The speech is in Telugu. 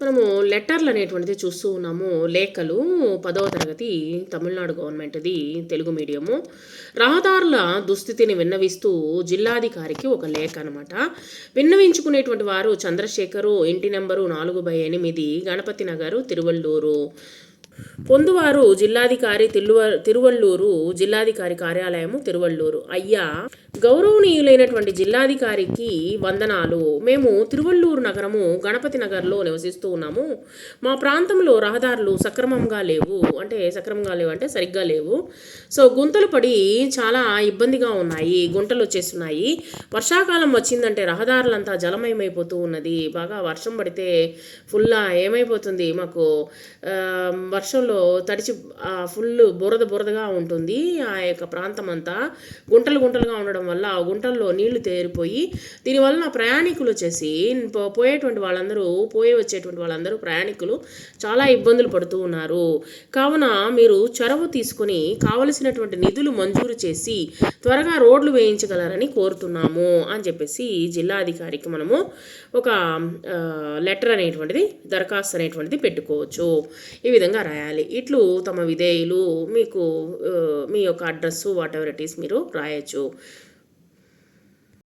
మనము లెటర్లు అనేటువంటిది చూస్తూ ఉన్నాము. లేఖలు 10వ తరగతి తమిళనాడు గవర్నమెంట్‌ది తెలుగు మీడియము. రహదారుల దుస్థితిని విన్నవిస్తూ జిల్లాధికారికి ఒక లేఖ అనమాట. విన్నవించుకునేటువంటి వారు చంద్రశేఖరు, ఇంటి నంబరు 4/8, గణపతి నగరు, తిరువళ్ళూరు. పొందువారు జిల్లాధికారి తిరువళ్ళూరు, జిల్లాధికారి కార్యాలయము తిరువళ్ళూరు. అయ్యా, గౌరవనీయులైనటువంటి జిల్లాధికారికి వందనాలు. మేము తిరువళ్ళూరు నగరము గణపతి నగర్లో నివసిస్తూ ఉన్నాము. మా ప్రాంతంలో రహదారులు సక్రమంగా లేవు అంటే సరిగ్గా లేవు. సో గుంతలు పడి చాలా ఇబ్బందిగా ఉన్నాయి. గుంటలు వచ్చేస్తున్నాయి. వర్షాకాలం వచ్చిందంటే రహదారులంతా జలమయమైపోతూ ఉన్నది. బాగా వర్షం పడితే ఫుల్లా ఏమైపోతుంది, మాకు వర్షంలో తడిచి ఫుల్ బురదగా ఉంటుంది. ఆ యొక్క ప్రాంతం అంతా గుంటలుగా ఉండడం వల్ల ఆ గుంటల్లో నీళ్లు తేరిపోయి దీనివల్ల ప్రయాణికులు వచ్చేసి వచ్చేటువంటి వాళ్ళందరూ ప్రయాణికులు చాలా ఇబ్బందులు పడుతూ ఉన్నారు. కావున మీరు చొరవ తీసుకుని కావలసినటువంటి నిధులు మంజూరు చేసి త్వరగా రోడ్లు వేయించగలరని కోరుతున్నాము అని చెప్పేసి జిల్లాధికారికి మనము ఒక లెటర్ అనేటువంటిది, దరఖాస్తు అనేటువంటిది పెట్టుకోవచ్చు. ఈ విధంగా రాయాలి. ఇట్లు తమ విధేయులు మీకు మీ యొక్క address what ever it is మీరు రాయొచ్చు.